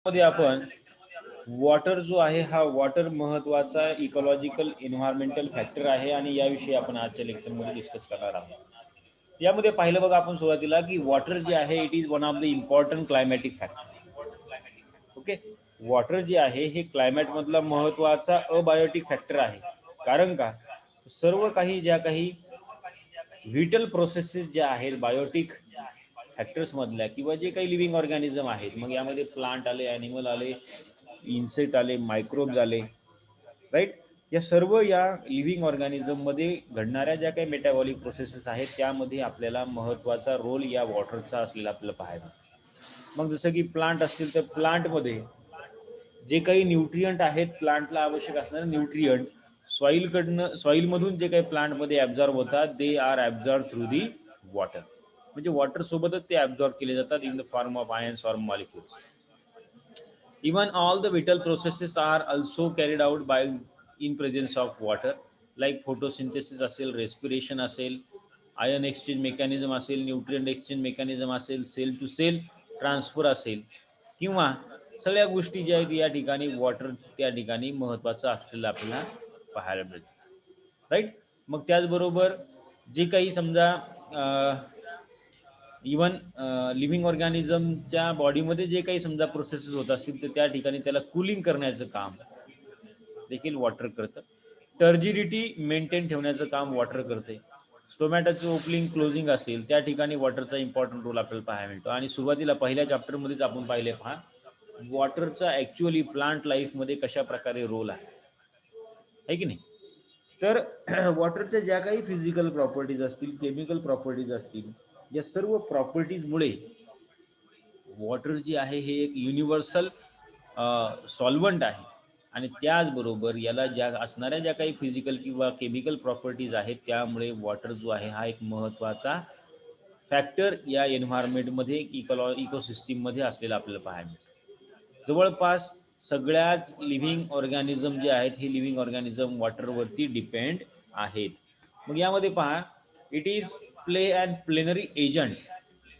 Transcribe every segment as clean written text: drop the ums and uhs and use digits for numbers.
मध्ये आपण वॉटर जो आहे हा वॉटर महत्वाचा इकॉलॉजिकल एन्व्हायरमेंटल फॅक्टर आहे आणि याविषयी आपण आजच्या लेक्चरमध्ये डिस्कस करणार आहोत. यामध्ये पाहिलं बघा आपण सुरुवातीला की वॉटर जे आहे it is one of the important climatic factor. Okay, water जे आहे हे क्लायमॅट मधला महत्वाचा अबायोटिक फॅक्टर आहे. कारण का, सर्व काही ज्या काही व्हिटल प्रोसेसेस ज्या आहेत बायोटिक फॅक्टर्स मधल्या किंवा जे काही लिव्हिंग ऑर्गॅनिझम आहेत, मग यामध्ये प्लांट आले, ॲनिमल आले, इन्सेक्ट आले, मायक्रोब्स आले, राईट. या सर्व या लिव्हिंग ऑर्गॅनिझम मध्ये घडणाऱ्या ज्या काही मेटाबॉलिक प्रोसेसेस आहेत त्यामध्ये आपल्याला महत्त्वाचा रोल या वॉटरचा असलेला आपल्याला पाहायला. मग जसं की प्लांट असतील तर प्लांटमध्ये जे काही न्यूट्रियंट आहेत, प्लांटला आवश्यक असणारे न्यूट्रियंट सॉईलमधून जे काही प्लांटमध्ये ॲब्झॉर्ब होतात they are absorb through the water. म्हणजे वॉटर सोबतच ते ॲब्झॉर्ब केले जातात in the form of ions or molecules. Even all the vital processes are also carried out by in presence of water, like photosynthesis असेल, respiration असेल, ion exchange mechanism असेल, nutrient exchange mechanism असेल, sale to sale transfer असेल, किंवा सगळ्या गोष्टी ज्या आहेत या ठिकाणी वॉटर त्या ठिकाणी महत्त्वाचं असलेलं आपल्याला पाहायला मिळतं, राईट. मग त्याचबरोबर जे काही समजा इवन लिव्हिंग ऑर्गॅनिझमच्या बॉडीमध्ये जे काही समजा प्रोसेसेस होत असतील तर त्या ठिकाणी त्याला कूलिंग करण्याचं काम देखील वॉटर करतं. टर्जिडिटी मेंटेन ठेवण्याचं काम वॉटर करते. स्टोमॅटोचं ओपनिंग क्लोजिंग असेल त्या ठिकाणी वॉटरचा इम्पॉर्टंट रोल आपल्याला पाहायला मिळतो. आणि सुरुवातीला पहिल्या चॅप्टरमध्येच आपण पाहिले पहा वॉटरचा ॲक्च्युअली प्लांट लाईफमध्ये कशा प्रकारे रोल आहे की नाही. तर वॉटरच्या ज्या काही फिजिकल प्रॉपर्टीज असतील, केमिकल प्रॉपर्टीज असतील, या सर्व प्रॉपर्टीजमुळे वॉटर जे आहे हे एक युनिव्हर्सल सॉल्वंट आहे. आणि त्याचबरोबर याला ज्या असणाऱ्या ज्या काही फिजिकल किंवा केमिकल प्रॉपर्टीज आहेत त्यामुळे वॉटर जो आहे हा एक महत्त्वाचा फॅक्टर या एन्व्हायरमेंटमध्ये इकोसिस्टीममध्ये असलेला आपल्याला पाहायला मिळतं. जवळपास सगळ्याच लिव्हिंग ऑर्गॅनिझम जे आहेत हे लिव्हिंग ऑर्गॅनिझम वॉटरवरती डिपेंड आहेत. मग यामध्ये पहा it is play and plenary agent.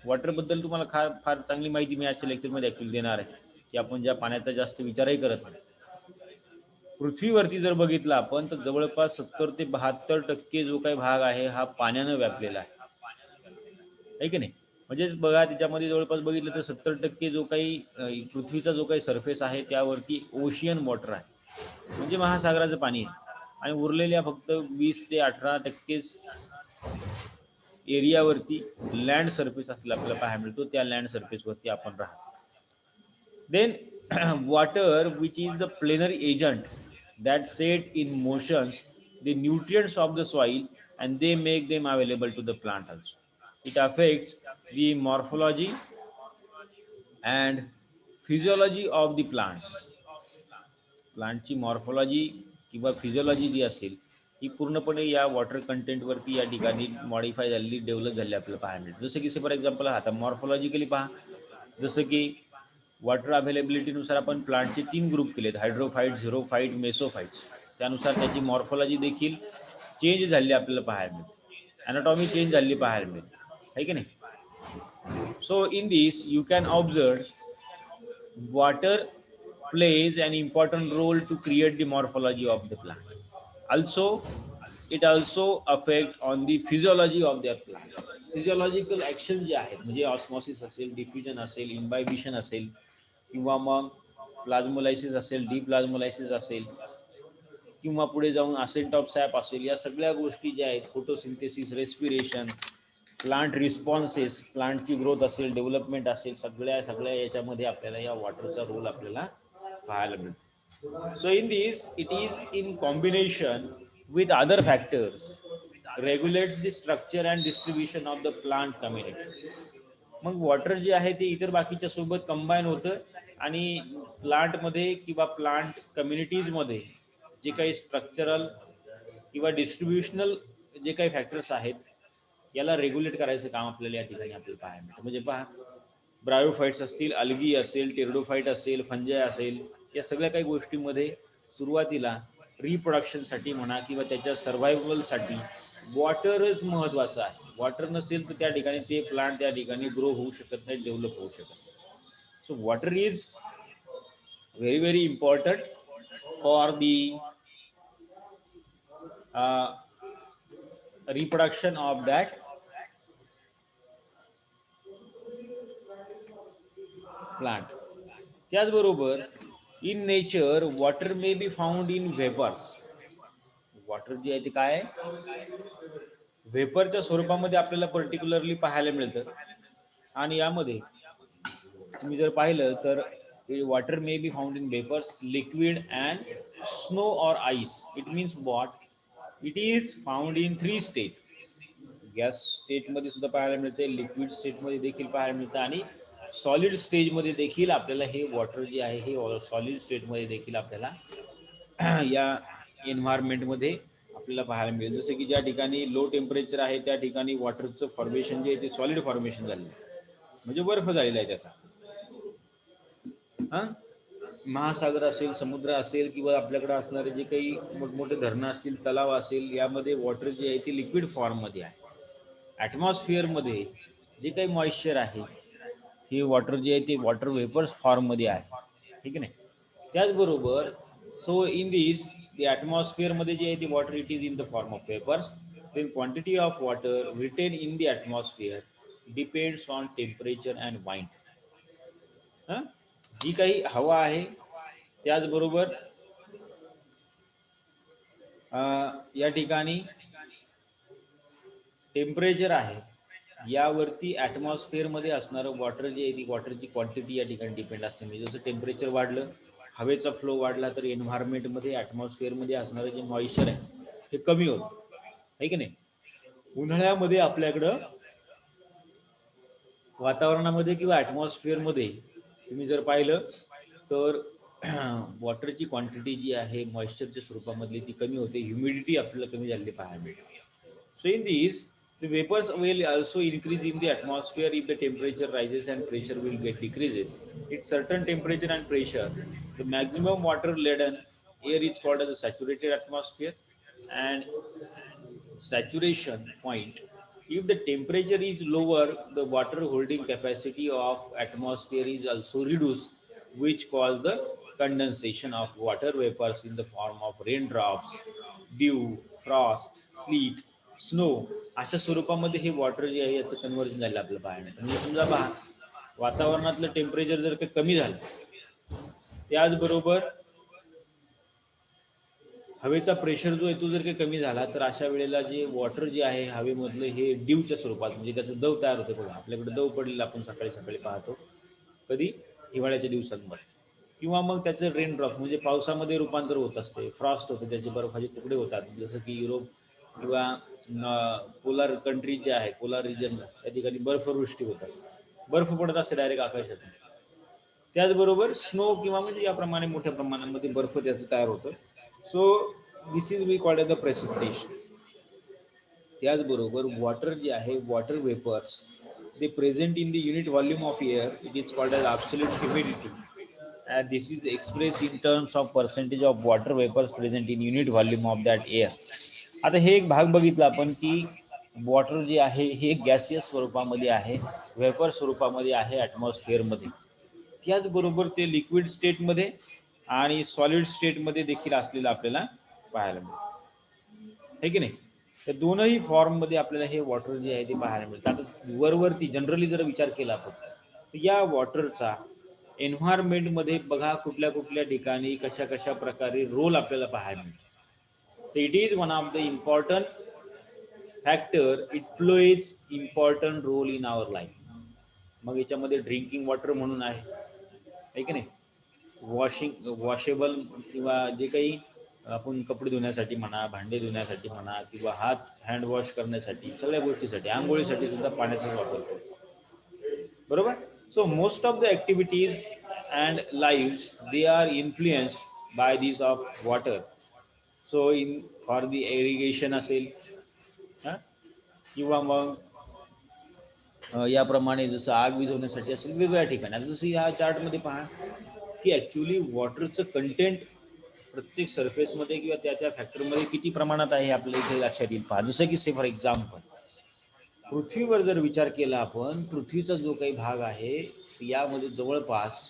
वॉटरबद्दल तुम्हाला फार चांगली माहिती मी आजच्या लेक्चरमध्ये ॲक्च्युअली देणार आहे की आपण ज्या पाण्याचा जास्त विचारही करत नाही. पृथ्वीवरती जर बघितलं आपण तर जवळपास 70 ते 72% जो काही भाग आहे हा पाण्यानं व्यापलेला आहे की नाही. म्हणजेच बघा त्याच्यामध्ये जवळपास बघितलं तर 70% जो काही पृथ्वीचा जो काही सरफेस आहे त्यावरती ओशियन वॉटर आहे, म्हणजे महासागराचं पाणी आहे. आणि उरलेल्या फक्त 20 ते 18% एरियावरती लँड सरफेस असलेला आपल्याला पाहायला मिळतो. त्या लँड सरफेसवरती आपण राहतो. Then water which is the plenary agent that set in motions the nutrients of the soil and they make them available to the plant also. It affects the morphology and physiology of the plants. प्लांटची morphology किंवा physiology जी असेल ही पूर्णपणे या water कंटेंटवरती या ठिकाणी modify झालेली, develop झालेली आपल्याला पाहायला मिळते. जसं की फॉर एक्झाम्पल आता मॉर्फॉलॉजिकली पहा, जसं की वॉटर अवेलेबिलिटीनुसार आपण प्लांटचे 3 ग्रुप केलेत, हायड्रोफाईट, झिरोफाईट, मेसोफाईट्स. त्यानुसार त्याची मॉर्फॉलॉजी देखील चेंज झालेली आपल्याला पाहायला मिळते, ॲनाटॉमी चेंज झालेली पाहायला मिळते, आहे की नाही. So in this you can observe water plays an important role to create the morphology of the plant. Also, it also affect on the physiology of their plant. Physiological action जे आहेत म्हणजे osmosis असेल, diffusion असेल, इम्बायबिशन असेल, किंवा मग प्लाझ्मोलायसिस असेल, D प्लाझ्मोलायसिस असेल, किंवा पुढे जाऊन असेंट ऑफ सॅप असेल, या सगळ्या गोष्टी ज्या आहेत, फोटोसिंथेसिस, रेस्पिरेशन, प्लांट रिस्पॉन्सेस, प्लांटची ग्रोथ असेल, डेव्हलपमेंट असेल, सगळ्या याच्यामध्ये आपल्याला या वॉटरचा रोल आपल्याला पाहायला मिळतो. So in this it is in combination with other factors रेग्युलेट्स the structure and distribution of the plant community. मग वॉटर जे आहे ते इतर बाकीच्या सोबत कंबाईन होतं आणि प्लांटमध्ये किंवा प्लांट कम्युनिटीजमध्ये जे काही स्ट्रक्चरल किंवा डिस्ट्रीब्युशनल जे काही फॅक्टर्स आहेत याला रेग्युलेट करायचं काम आपल्याला या ठिकाणी आपल्याला पाहायला मिळतं. म्हणजे पहा, ब्रायोफाईट्स असतील, अल्गी असेल, टेरिडोफाईट असेल, फंजाय असेल, या सगळ्या काही गोष्टींमध्ये सुरुवातीला रिप्रोडक्शनसाठी म्हणा किंवा त्याच्या सर्व्हायवलसाठी वॉटरच महत्त्वाचं आहे. वॉटर नसेल तर त्या ठिकाणी ते प्लांट त्या ठिकाणी ग्रो होऊ शकत नाही, डेव्हलप होऊ शकत नाही. So water is very important for the uh, reproduction of that plant. त्याचबरोबर in nature water may be found in vapors. Water जे आहे ते काय व्हेपरच्या स्वरूपामध्ये आपल्याला पर्टिक्युलरली पाहायला मिळतं. आणि यामध्ये तुम्ही जर पाहिलं तर water may be found in vapours, liquid and snow or ice. It means what it is found in 3 state. Gas स्टेटमध्ये सुद्धा पाहायला मिळते, लिक्विड स्टेटमध्ये देखील पाहायला मिळतं आणि सॉलिड स्टेजमध्ये देखील आपल्याला हे वॉटर जे आहे हे सॉलिड स्टेटमध्ये देखील आपल्याला या एन्व्हायरमेंटमध्ये आपल्याला पाहायला मिळेल. जसं की ज्या ठिकाणी लो टेम्परेचर आहे त्या ठिकाणी वॉटरचं फॉर्मेशन जे आहे ते सॉलिड फॉर्मेशन झालेलं आहे, म्हणजे बर्फ झालेला आहे त्याचा. हा महासागर असेल, समुद्र असेल किंवा आपल्याकडे असणारे जे काही मोठमोठे धरणं असतील, तलाव असेल, यामध्ये वॉटर जे आहे ते लिक्विड फॉर्ममध्ये आहे. ॲटमॉस्फिअरमध्ये जे काही मॉइश्चर आहे हे वॉटर जे आहे ते वॉटर वेपर्स फॉर्ममध्ये आहे, ठीक आहे. त्याचबरोबर सो इन दिस द ॲटमॉस्फिअरमध्ये जे आहे ते water it is in the form of vapours. Then quantity of water retain in the atmosphere depends on temperature and wind. हां जी काही हवा आहे त्याचबरोबर या ठिकाणी टेम्परेचर आहे, यावरती ॲटमॉस्फिअरमध्ये असणारं वॉटर जे आहे ती वॉटरची क्वांटिटी या ठिकाणी डिपेंड असते. म्हणजे जसं टेम्परेचर वाढलं, हवेचा फ्लो वाढला, तर एन्व्हायरमेंटमध्ये ॲटमॉस्फिअरमध्ये असणारं जे मॉइश्चर आहे हे कमी होतं, आहे की नाही. उन्हाळ्यामध्ये आपल्याकडं वातावरणामध्ये किंवा ॲटमॉस्फिअरमध्ये तुम्ही जर पाहिलं तर वॉटरची क्वांटिटी जी आहे मॉइश्चरच्या स्वरूपामधली ती कमी होते, ह्युमिडिटी आपल्याला कमी झालेली पाहायला मिळते. So in this the vapors will also increase in the atmosphere if the temperature rises and pressure will get decreases. At certain temperature and pressure, the maximum water laden air is called as a saturated atmosphere. And saturation point, if the temperature is lower, the water holding capacity of atmosphere is also reduced, which cause the condensation of water vapors in the form of raindrops, dew, frost, sleet, snow. अशा स्वरूपामध्ये हे water जे आहे याचं conversion झालं आपल्याला पाहायला. म्हणजे समजा पहा वातावरणातलं टेम्परेचर जर काही कमी झालं, त्याचबरोबर हवेचा प्रेशर जो आहे तो जर काही कमी झाला, तर अशा वेळेला जे वॉटर जे आहे हवेमधलं हे ड्यूच्या स्वरूपात, म्हणजे त्याचं दव तयार होते. बघा आपल्याकडे दव पडलेलं आपण सकाळी सकाळी पाहतो, कधी हिवाळ्याच्या दिवसांमध्ये. किंवा मग त्याचं रेन ड्रॉप म्हणजे पावसामध्ये रूपांतर होत असते, फ्रॉस्ट होते, त्याचे बर्फाचे तुकडे होतात. जसं की युरोप किंवा पोलार कंट्री जे आहे, पोलार रिजनला त्या ठिकाणी बर्फवृष्टी होत असते, बर्फ पडत असते डायरेक्ट आकाशातून. त्याचबरोबर स्नो किंवा म्हणजे याप्रमाणे मोठ्या प्रमाणामध्ये बर्फ त्याचं तयार होतं. So this is we called as the precipitation. त्याचबरोबर वॉटर जे आहे water vapours they present in the unit volume of air, it is called as absolute humidity, and this is expressed in terms of percentage of water vapors present in unit volume of that air. आता हे एक भाग बघितला आपण की water जे आहे हे गॅसियस स्वरूपामध्ये आहे, वेपर स्वरूपामध्ये आहे ॲटमॉस्फिअरमध्ये. त्याचबरोबर ते लिक्विड स्टेटमध्ये आणि सॉलिड स्टेटमध्ये देखील असलेलं आपल्याला पाहायला मिळतं, आहे की नाही. तर दोनही फॉर्ममध्ये आपल्याला हे वॉटर जे आहे ते पाहायला मिळतं. आता वरवरती जनरली जर विचार केला आपण तर या वॉटरचा एन्व्हायरमेंटमध्ये बघा कुठल्या कुठल्या ठिकाणी कशा कशा प्रकारे रोल आपल्याला पाहायला मिळतो. तर it is one of the important factor, it plays important role in our life. मग याच्यामध्ये ड्रिंकिंग वॉटर म्हणून आहे की नाही, वॉशेबल किंवा जे काही आपण कपडे धुण्यासाठी म्हणा, भांडे धुण्यासाठी म्हणा, किंवा हात हँड वॉश करण्यासाठी, सगळ्या गोष्टीसाठी, आंघोळीसाठी सुद्धा पाण्याचाच वापर करतो, बरोबर. So most of the activities and lives they are influenced by this of water. So in for the irrigation असेल किंवा मग याप्रमाणे जसं आग विझवण्यासाठी असेल वेगवेगळ्या ठिकाणी. आता जसं या चार्टमध्ये पहा की ॲक्च्युली वॉटरचं कंटेंट प्रत्येक सरफेसमध्ये किंवा त्या त्या फॅक्टरमध्ये किती प्रमाणात आहे आपल्याला इथे लक्षात येईल. पहा जसं की से फॉर एक्झाम्पल पृथ्वीवर जर विचार केला आपण, पृथ्वीचा जो काही भाग आहे यामध्ये जवळपास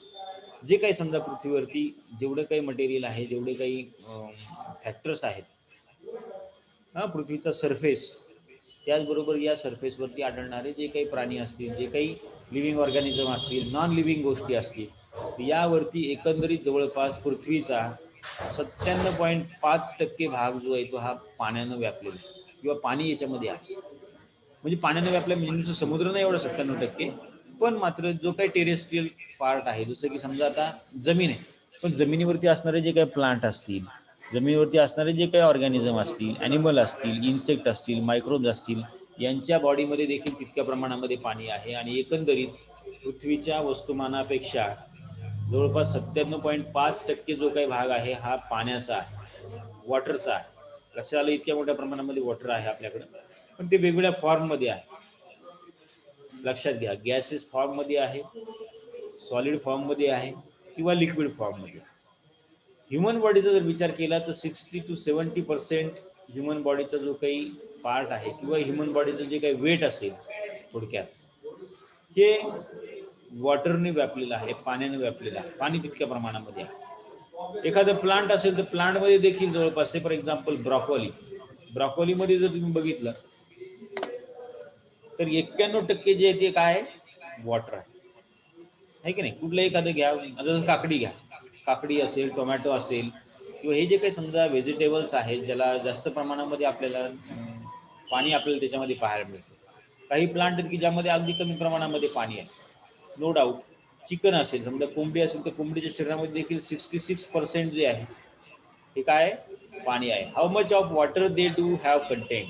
जे काही समजा पृथ्वीवरती जेवढं काही मटेरियल आहे, जेवढे काही फॅक्टर्स आहेत, पृथ्वीचा सरफेस, त्याचबरोबर या सरफेसवरती आढळणारे जे काही प्राणी असतील, जे काही लिव्हिंग ऑर्गॅनिझम असतील, नॉन लिव्हिंग गोष्टी असतील, यावरती एकंदरीत जवळपास पृथ्वीचा 97.5% भाग जो आहे तो हा पाण्यानं व्यापलेला आहे किंवा पाणी याच्यामध्ये आहे. म्हणजे पाण्यानं व्यापला म्हणजे नुसतं समुद्र नाही एवढं 97%, पण मात्र जो काही टेरेस्ट्रियल पार्ट आहे, जसं की समजा आता जमीन आहे, पण जमिनीवरती असणारे जे काही प्लांट असतील, जमिनीवरती असणारे जे काही ऑर्गॅनिझम असतील, ॲनिमल असतील, इन्सेक्ट असतील, मायक्रोब्स असतील, यांच्या बॉडीमध्ये देखील तितक्या प्रमाणामध्ये पाणी आहे. आणि एकंदरीत पृथ्वीच्या वस्तुमानापेक्षा जवळपास 97.5% जो काही भाग आहे हा पाण्याचा आहे, वॉटरचा आहे. लक्षात आलं, इतक्या मोठ्या प्रमाणामध्ये वॉटर आहे आपल्याकडे, पण ते वेगवेगळ्या फॉर्ममध्ये आहे. लक्षात घ्या, गॅसेस फॉर्ममध्ये आहे, सॉलिड फॉर्ममध्ये आहे किंवा लिक्विड फॉर्ममध्ये. ह्युमन बॉडीचा जर विचार केला तर 60 to 70% ह्युमन बॉडीचा जो काही पार्ट आहे किंवा ह्युमन बॉडीचं जे काही वेट असेल, थोडक्यात हे वॉटरने व्यापलेलं आहे, पाण्याने व्यापलेलं आहे. पाणी तितक्या प्रमाणामध्ये आहे. एखादं प्लांट असेल तर प्लांटमध्ये देखील जवळपास, फॉर एक्झाम्पल ब्रॉकोलीमध्ये जर तुम्ही बघितलं तर 91% जे आहे ते काय, वॉटर आहे की नाही. कुठलं एखादं घ्या, जसं काकडी घ्या, काकडी असेल, टोमॅटो असेल, किंवा हे जे काही समजा व्हेजिटेबल्स आहेत ज्याला जास्त प्रमाणामध्ये आपल्याला पाणी आपल्याला त्याच्यामध्ये पाहायला मिळतं. काही प्लांट आहेत की ज्यामध्ये अगदी कमी प्रमाणामध्ये पाणी आहे, नो डाऊट. चिकन असेल, समजा कोंबडी असेल, तर कोंबडीच्या शरीरामध्ये देखील 66% जे आहे हे काय, पाणी आहे. How much of water they do have content,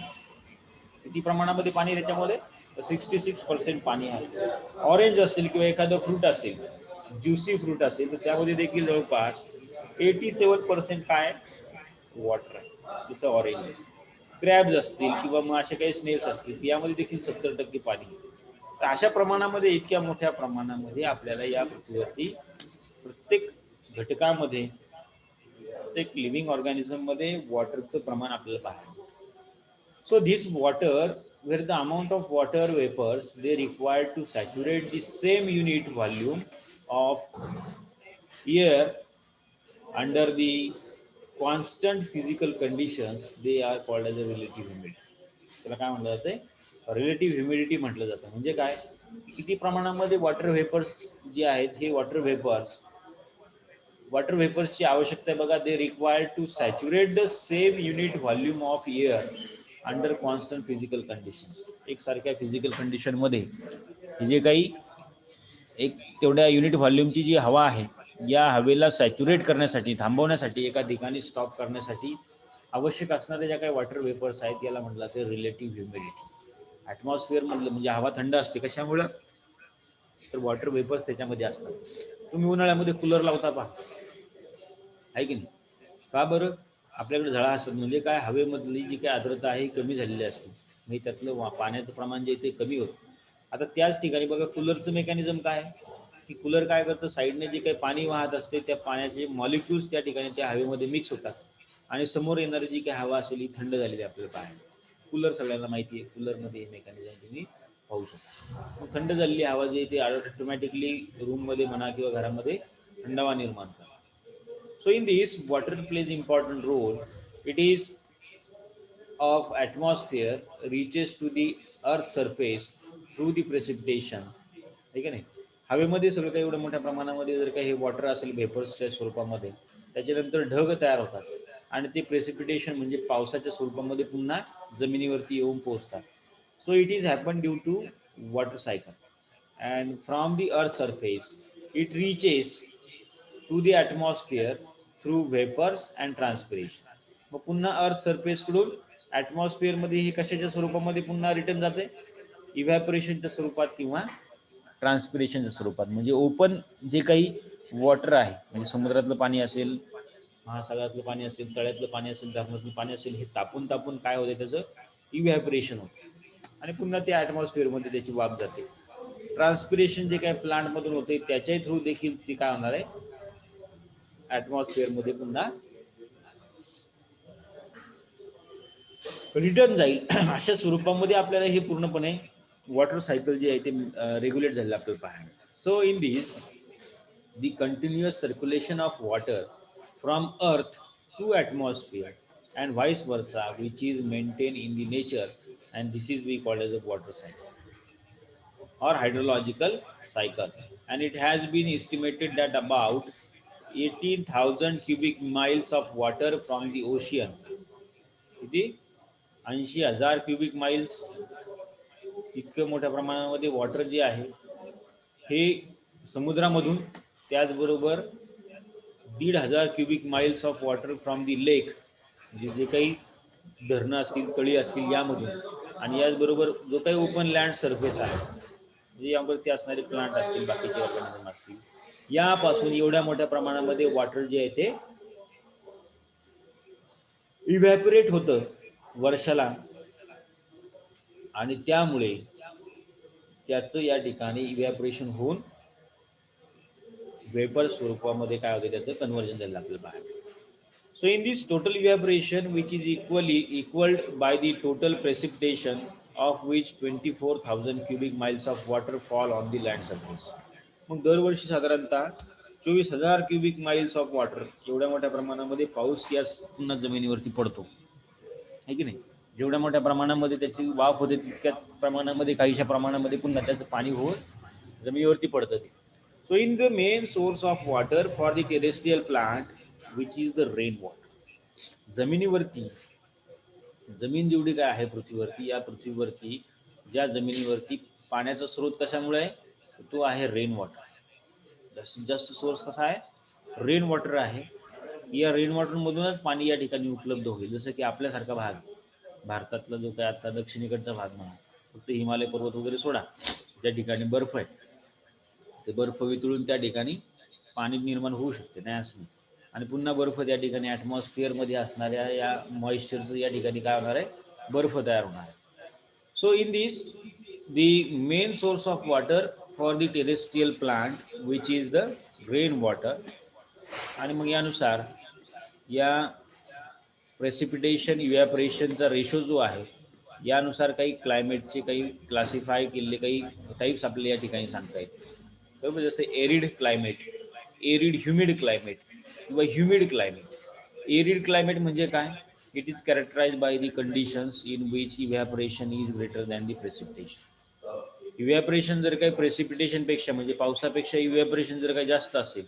किती प्रमाणामध्ये पाणी त्याच्यामध्ये, 66% पाणी आहे. ऑरेंज असेल किंवा एखादं फ्रूट असेल, ज्युसी फ्रूट असेल, तर त्यामध्ये देखील जवळपास 87% काय, वॉटर आहे. जसं ऑरेंज, क्रॅब्स असतील किंवा मग असे काही स्नेल्स असतील, यामध्ये देखील 70% पाणी आहे. तर अशा प्रमाणामध्ये, इतक्या मोठ्या प्रमाणामध्ये आपल्याला या पृथ्वीवरती प्रत्येक घटकामध्ये, प्रत्येक लिव्हिंग ऑर्गॅनिझम मध्ये वॉटरचं प्रमाण आपल्याला पाहायला. So this water, where the amount of water vapors they require to saturate the same unit volume of air under the constant physical conditions, they are called as a relative humidity. त्याला काय म्हटलं जाते, relative humidity म्हटलं जातं. म्हणजे काय, किती प्रमाणामध्ये वॉटर व्हेपर्स जे आहेत, हे वॉटर व्हेपर्सची आवश्यकता आहे बघा. They required to saturate the same unit volume of air under constant physical conditions. एकसारख्या फिजिकल कंडिशनमध्ये हे जे काही एक तेवढ्या युनिट व्हॉल्यूमची जी हवा आहे, या हवेला सॅच्युरेट करण्यासाठी, थांबवण्यासाठी, एका ठिकाणी स्टॉप करण्यासाठी आवश्यक असणाऱ्या ज्या काही वॉटर वेपर्स आहेत, याला म्हटलं ते रिलेटिव्ह ह्युमिडिटी. ॲटमॉस्फिअर म्हटलं म्हणजे हवा थंड असते, कशामुळं, तर वॉटर वेपर्स त्याच्यामध्ये असतात. तुम्ही उन्हाळ्यामध्ये कूलर लावता पहा, आहे की नाही, का बरं, आपल्याकडे झळा असतात, म्हणजे काय, हवेमधली जी काही आर्द्रता आहे कमी झालेली असते, म्हणजे त्यातलं पाण्याचं प्रमाण जे ते कमी होतं. आता त्याच ठिकाणी बघा, कूलरचं मेकॅनिझम काय, की कूलर काय करतं, साईडने जे काही पाणी वाहत असते, त्या पाण्याचे मॉलिक्युल्स त्या ठिकाणी त्या हवेमध्ये मिक्स होतात, आणि समोर येणारी जी काही हवा असेल ही थंड झालेली आपल्याला पाहायला. कूलर सगळ्यांना माहिती आहे, कूलरमध्ये हे मेकॅनिझम तुम्ही पाहू शकता. मग थंड झालेली हवा जी आहे ती ऑटोमॅटिकली रूममध्ये म्हणा किंवा घरामध्ये थंडावा निर्माण करते. So in this, water plays important role. It is of atmosphere reaches to the earth surface through the precipitation. ठीक आहे नाही, हवेमध्ये सगळं काही एवढ्या मोठ्या प्रमाणामध्ये जर काही हे वॉटर असेल व्हेपर्सच्या स्वरूपामध्ये, त्याच्यानंतर ढग तयार होतात आणि ते प्रेसिपिटेशन म्हणजे पावसाच्या स्वरूपामध्ये पुन्हा जमिनीवरती येऊन पोहोचतात. So it is happen due to water cycle, and from the earth surface it reaches to the atmosphere through vapours and transpiration. मग पुन्हा अर्थ सरफेसकडून ॲटमॉस्फिअरमध्ये हे कशाच्या स्वरूपामध्ये पुन्हा रिटर्न जाते, इव्हॅपोरेशनच्या स्वरूपात किंवा ट्रान्सपिरेशनच्या स्वरूपात. म्हणजे ओपन जे काही वॉटर आहे, म्हणजे समुद्रातलं पाणी असेल, महासागरातलं पाणी असेल, तळ्यातलं पाणी असेल, धरणातलं पाणी असेल, हे तापून तापून काय होते, त्याचं इव्हॅपोरेशन होतं आणि पुन्हा ते ॲटमॉस्फिअरमध्ये त्याची वाफ जाते. ट्रान्सपिरेशन जे काही प्लांटमधून होते त्याच्याही थ्रू देखील ती काय होणार आहे, ॲटमॉस्फिअर मध्ये पुन्हा रिटर्न जाईल. अशा स्वरूपामध्ये आपल्याला हे पूर्णपणे वॉटर सायकल जे आहे ते रेग्युलेट झालेलं आपल्याला पाहायला. So in this the continuous circulation of water from earth to atmosphere and vice versa, which is maintained in the nature, and this is we call as a water cycle or hydrological cycle. And it has been estimated that about 18,000 cubic miles of water from the ocean, किती 80,000 cubic miles इतकं मोठ्या प्रमाणामध्ये water जे आहे हे समुद्रामधून, त्याचबरोबर 1,500 cubic miles of water from the lake, म्हणजे जे काही धरणं असतील, तळी असतील यामधून, आणि याचबरोबर जो काही ओपन लँड सरफेस आहे, म्हणजे यावरती असणारे प्लांट असतील, बाकीचे ऑर्गॅनिझम असतील, यापासून एवढ्या मोठ्या प्रमाणामध्ये वॉटर जे आहे ते इव्हॅपोरेट होतं वर्षाला, आणि त्यामुळे त्याचं या ठिकाणी इव्हॅपोरेशन होऊन वेपर स्वरूपामध्ये काय होते, त्याचं कन्व्हर्जन झालं आपल्याला बाहेर. So in this total evaporation, which is equaled by the total precipitation, of which 24,000 cubic miles of water fall on the land surface. मग दरवर्षी साधारणतः 24,000 क्युबिक माइल्स ऑफ वॉटर एवढ्या मोठ्या प्रमाणामध्ये पाऊस या पुन्हा जमिनीवरती पडतो, आहे की नाही. जेवढ्या मोठ्या प्रमाणामध्ये त्याची वाफ होते तितक्या प्रमाणामध्ये काहीशा प्रमाणामध्ये पुन्हा त्याचं पाणी होऊन जमिनीवरती पडतं ते. So in the main source of water for the terrestrial plant which is the rain water. जमिनीवरती, जमीन जेवढी काय आहे पृथ्वीवरती, या पृथ्वीवरती ज्या जमिनीवरती पाण्याचा स्रोत कशामुळे आहे, तो आहे रेन वॉटर. जास्तीत जास्त सोर्स कसा आहे, रेन वॉटर आहे. या रेन वॉटरमधूनच पाणी या ठिकाणी उपलब्ध होईल. जसं की आपल्यासारखा भाग, भारतातला जो काय आता दक्षिणेकडचा भाग म्हणा, फक्त हिमालय पर्वत वगैरे सोडा, ज्या ठिकाणी बर्फ आहे, ते बर्फ वितळून त्या ठिकाणी पाणी निर्माण होऊ शकते, नाही असं नाही. आणि पुन्हा बर्फ त्या ठिकाणी ॲटमॉस्फिअरमध्ये असणाऱ्या या मॉइश्चरचं या ठिकाणी काय होणार आहे, बर्फ तयार होणार आहे. So in this the main source of water for the terrestrial plant which is the rain water. आणि मग यानुसार या प्रेसिपिटेशन इव्हॅपोरेशनचा रेशो जो आहे, यानुसार काही क्लायमेटचे काही क्लासिफाय केलेले काही टाईप्स आपल्याला या ठिकाणी सांगता येतील. बरोबर, जसं arid climate, arid humid climate किंवा ह्युमिड क्लायमेट. एरिड क्लायमेट म्हणजे काय, it is characterise by the conditions in which evaporation is greater than the precipitation. Evaporation जर काही प्रेसिपिटेशनपेक्षा म्हणजे पावसापेक्षा इव्हॅपोरेशन जर काही जास्त असेल,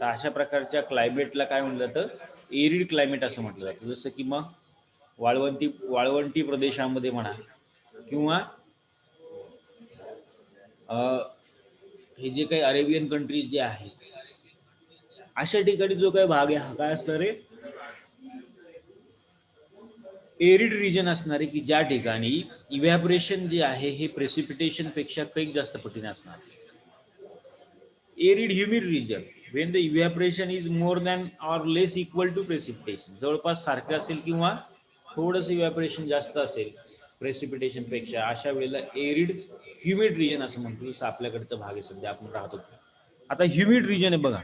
तर अशा प्रकारच्या क्लायमेटला काय म्हटलं जातं, एरिड क्लायमेट असं म्हटलं जातं. जसं की मग वाळवंटी प्रदेशामध्ये म्हणा, किंवा हे जे काही अरेबियन कंट्रीज जे आहेत, अशा ठिकाणी जो काही भाग आहे हा काय असणार आहे, एरिड रिजन असणार आहे, की ज्या ठिकाणी इव्हॅपोरेशन जे आहे हे प्रेसिपिटेशन पेक्षा काही जास्त पटीने असणार. Arid humid region when the evaporation is more than or less equal to precipitation, जवळपास सारखं असेल किंवा थोडंसं इव्हॅपोरेशन जास्त असेल प्रेसिपिटेशन पेक्षा, अशा वेळेला एरिड ह्युमिड रिजन असं म्हणतो. जसं आपल्याकडचा भाग आहे सध्या आपण राहतो. आता ह्युमिड रिजन आहे बघा,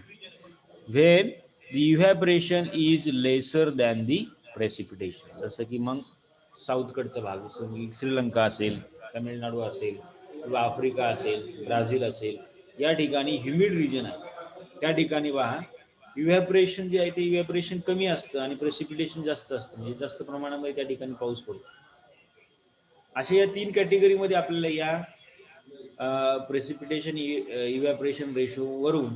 when the evaporation is lesser than the precipitation. जसं की मग साऊथकडचा भाग, जसं की श्रीलंका असेल, तामिळनाडू असेल, किंवा आफ्रिका असेल, ब्राझील असेल, या ठिकाणी ह्युमिड रिजन आहे. त्या ठिकाणी पहा इव्हॅपोरेशन जे आहे ते इव्हॅपोरेशन कमी असतं आणि प्रेसिपिटेशन जास्त असतं, म्हणजे जास्त प्रमाणामध्ये त्या ठिकाणी पाऊस पडतो. अशा या 3 कॅटेगरीमध्ये आपल्याला या प्रेसिपिटेशन इव्हॅपोरेशन रेशो वरून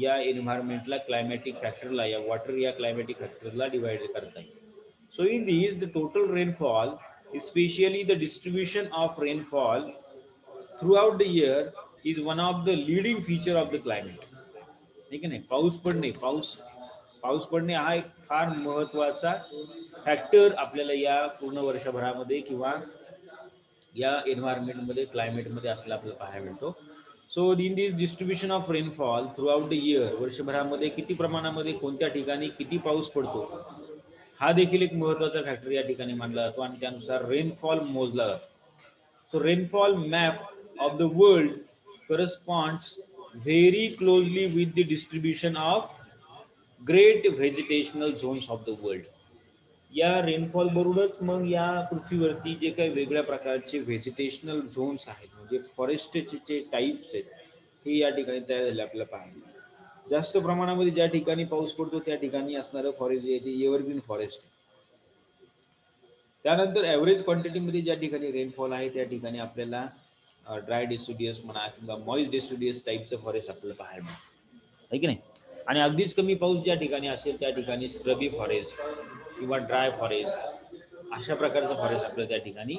या एन्व्हायरमेंटला क्लायमॅटिक फॅक्टरला, या वॉटर या क्लायमॅटिक फॅक्टरला डिवाइड करता येईल. So in this the total rainfall, especially the distribution of rainfall throughout the year, is one of the leading feature of the climate. ठीक आहे नाही, पाऊस पडणे हा एक फार महत्वाचा फॅक्टर आपल्याला या पूर्ण वर्षभरामध्ये किंवा या एन्व्हायरमेंटमध्ये, क्लायमेटमध्ये असलेला आपल्याला पाहायला मिळतो. So in this distribution of rainfall throughout the year, वर्षभरामध्ये किती प्रमाणामध्ये कोणत्या ठिकाणी किती पाऊस पडतो, हा देखील एक महत्वाचा फॅक्टर या ठिकाणी मानला जातो, आणि त्यानुसार रेनफॉल मोजला जातो. So rainfall map of the world corresponds very closely with the distribution of great vegetational zones of the world. या रेनफॉल बरोबरच मग या पृथ्वीवरती जे काही वेगळ्या प्रकारचे व्हेजिटेशनल झोन्स आहेत, म्हणजे फॉरेस्टचे जे टाईप्स आहेत, हे या ठिकाणी तयार झाले आपल्याला पाहायला. जास्त प्रमाणामध्ये ज्या ठिकाणी पाऊस पडतो त्या ठिकाणी असणारं फॉरेस्ट जे आहे ते एव्हरग्रीन फॉरेस्ट. त्यानंतर ॲव्हरेज क्वांटिटीमध्ये ज्या ठिकाणी रेनफॉल आहे त्या ठिकाणी आपल्याला ड्राय डेसिडियस म्हणा किंवा मॉइस्ट डेसिडियस टाईपचं फॉरेस्ट आपल्याला पाहायला मिळतं, आहे की नाही. आणि अगदीच कमी पाऊस ज्या ठिकाणी असेल त्या ठिकाणी स्क्रबी फॉरेस्ट किंवा ड्राय फॉरेस्ट अशा प्रकारचं फॉरेस्ट आपल्याला त्या ठिकाणी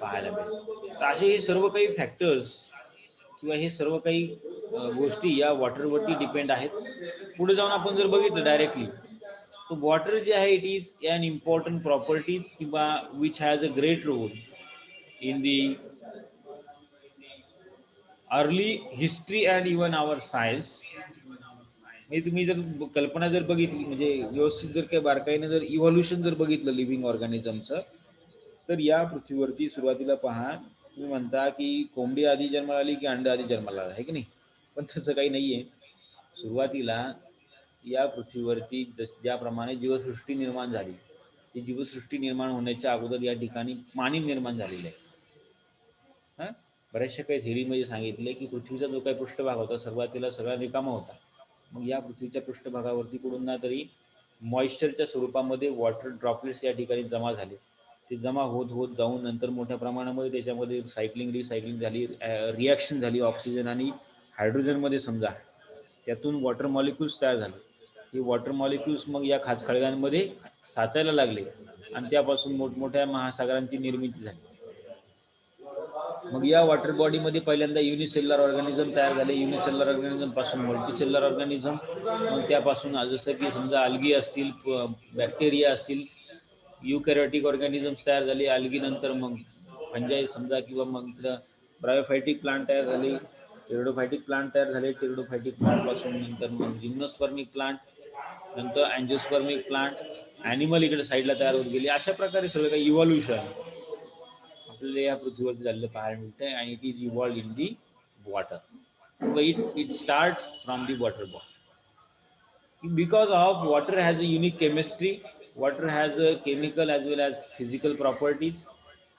पाहायला मिळेल. तर असे हे सर्व काही फॅक्टर्स किंवा हे सर्व काही गोष्टी या वॉटरवरती डिपेंड आहेत. पुढे जाऊन आपण जर बघितलं डायरेक्टली तर वॉटर जे आहे it is an important properties किंवा which has a great role in the early history and even our science. म्हणजे तुम्ही जर कल्पना जर बघितली म्हणजे व्यवस्थित जर काही बारकाईने जर इव्हॉल्युशन जर बघितलं लिव्हिंग ऑर्गॅनिझमचं तर या पृथ्वीवरती सुरुवातीला पहा तुम्ही म्हणता की कोंबडी आधी जन्माला आली की अंड आधी जन्माला आला, आहे की नाही. पण तसं काही नाहीये. सुरुवातीला या पृथ्वीवरती ज्याप्रमाणे जीवसृष्टी निर्माण झाली ती जीवसृष्टी निर्माण होण्याच्या अगोदर या ठिकाणी पाणी निर्माण झालेलं आहे. हा, बऱ्याचशा काही थेरीमध्ये सांगितले की पृथ्वीचा जो काही पृष्ठभाग होता सुरुवातीला सगळा रिकामा होता. मग या पृथ्वीच्या पृष्ठभागावरती कुठून ना तरी मॉइश्चरच्या स्वरूपामध्ये वॉटर ड्रॉपलेट्स या ठिकाणी जमा झाले. ते जमा होत होत जाऊन नंतर मोठ्या प्रमाणामध्ये त्याच्यामध्ये सायकलिंग रिसायकलिंग झाली, रिॲक्शन झाली ऑक्सिजन आणि हायड्रोजनमध्ये समजा. त्यातून वॉटर मॉलिक्युल्स तयार झाले. हे वॉटर मॉलिक्युल्स मग या खाचखळग्यांमध्ये साचायला लागले आणि त्यापासून मोठमोठ्या महासागरांची निर्मिती झाली. मग या वॉटर बॉडीमध्ये पहिल्यांदा युनिसेल्युलर ऑर्गॅनिझम तयार झाले. युनिसेल्युलर ऑर्गॅनिझम पासून मल्टीसेल्युलर ऑर्गॅनिझम, मग त्यापासून जसं की समजा अल्गी असतील, बॅक्टेरिया असतील, युकॅरियोटिक ऑर्गॅनिझम्स तयार झाले. अल्गी नंतर मग फंजाई समजा किंवा मग इकडं ब्रायोफायटिक प्लांट तयार झाले, टेरिडोफायटिक प्लांट तयार झाले. टेरिडोफायटिक प्लांटपासून नंतर मग जिम्नोस्पर्मिक प्लांट, नंतर अँजिओस्पर्मिक प्लांट, ॲनिमल इकडे साईडला तयार होत गेले. अशा प्रकारे सगळं काही इव्हॉल्युशन आपल्याला या पृथ्वीवरती झालेलं पाहायला मिळतंय. आणि it is evolve in the water. It start from the water body because of water has a unique chemistry. Water has a chemical as well as physical properties.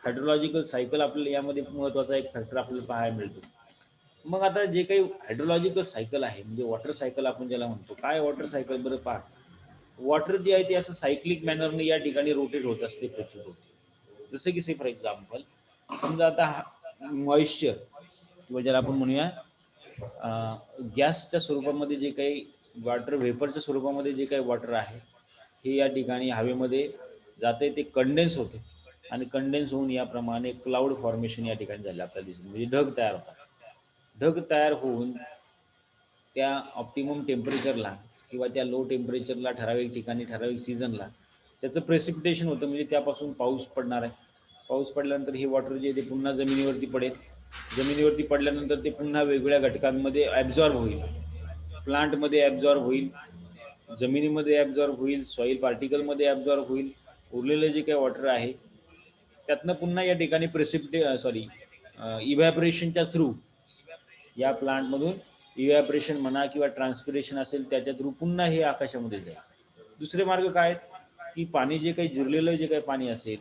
Hydrological cycle आपल्याला यामध्ये महत्त्वाचा एक फॅक्टर आपल्याला पाहायला मिळतो. मग आता जे काही हायड्रोलॉजिकल सायकल आहे म्हणजे वॉटर सायकल आपण ज्याला म्हणतो, काय वॉटर सायकल बरं पहा. वॉटर जे आहे ते असं सायक्लिक मॅनरने या ठिकाणी रोटेट होत असते पृथ्वीभोवती. जसं की से फॉर एक्झाम्पल समजा आता मॉइश्चर किंवा ज्याला आपण म्हणूया गॅसच्या स्वरूपामध्ये जे काही वॉटर व्हेपरच्या स्वरूपामध्ये जे काही वॉटर आहे हे या ठिकाणी हवेमध्ये जाते, ते कंडेन्स होते आणि कंडेन्स होऊन याप्रमाणे क्लाउड फॉर्मेशन या ठिकाणी झालं आपल्याला दिसतं. म्हणजे ढग तयार होतात. ढग तयार होऊन त्या ऑप्टिमम टेम्परेचरला किंवा त्या लो टेम्परेचरला ठराविक ठिकाणी ठराविक सीझनला त्याचं प्रेसिपिटेशन होतं. म्हणजे त्यापासून पाऊस पडणार आहे. पाऊस पडल्यानंतर हे वॉटर जे आहे ते पुन्हा जमिनीवरती पडेल. जमिनीवरती पडल्यानंतर ते पुन्हा वेगवेगळ्या घटकांमध्ये ॲब्झॉर्ब होईल. प्लांटमध्ये ॲब्झॉर्ब होईल, जमिनीमध्ये ॲब्झॉर्ब होईल, सॉईल पार्टिकलमध्ये ॲब्झॉर्ब होईल. उरलेलं जे काही वॉटर आहे त्यातनं पुन्हा या ठिकाणी इव्हॅपरेशनच्या थ्रू या प्लांटमधून इव्हॅपरेशन म्हणा किंवा ट्रान्सपिरेशन असेल त्याच्या थ्रू पुन्हा हे आकाशामध्ये जाईल. दुसरे मार्ग काय आहेत की पाणी जे काही जिरलेलं जे काही पाणी असेल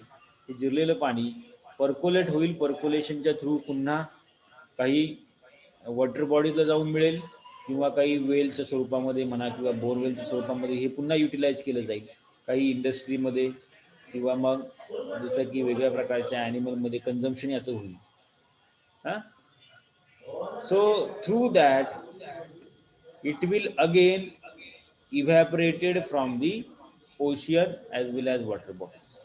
हे जिरलेलं पाणी पर्कोलेट होईल. पर्कोलेशनच्या थ्रू पुन्हा काही वॉटर बॉडीजला जाऊन मिळेल किंवा काही वेलच्या स्वरूपामध्ये म्हणा किंवा बोरवेलच्या स्वरूपामध्ये हे पुन्हा युटिलाइज केलं जाईल. काही इंडस्ट्रीमध्ये किंवा मग जसं की वेगळ्या प्रकारच्या ॲनिमलमध्ये कन्झम्पशन याचं होईल. हां, so through that it will again evaporated from the ocean as well as water bodies.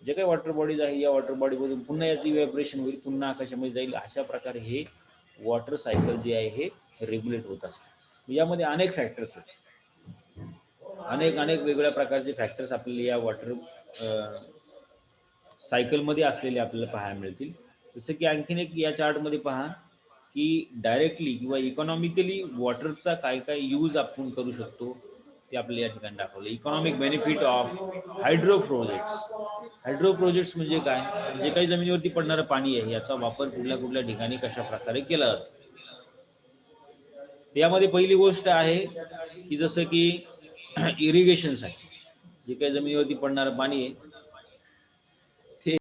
जे काही वॉटर बॉडीज आहे या वॉटर बॉडीमधून पुन्हा याचं इव्हॅपरेशन होईल, पुन्हा आकाशामध्ये जाईल. अशा प्रकारे हे वॉटर सायकल जे आहे हे रेग्युलेट होत असते. यामध्ये अनेक फॅक्टर्स आहेत, अनेक वेगवेगळ्या प्रकारचे फॅक्टर्स आपल्याला या वॉटर सायकलमध्ये असलेले आपल्याला पाहायला मिळतील. जसं की आणखीन एक या चार्टमध्ये पहा की डायरेक्टली किंवा इकॉनॉमिकली वॉटरचा काय काय यूज आपण करू शकतो ते आपल्याला या ठिकाणी दाखवलं. Economic benefit of hydro projects. Hydro projects म्हणजे काय, जे काही जमिनीवरती पडणारं पाणी आहे याचा वापर कुठल्या कुठल्या ठिकाणी कशा प्रकारे केला जातो. यामध्ये पहिली गोष्ट आहे की जसं की इरिगेशनसाठी जे काही जमिनीवरती पडणारं पाणी आहे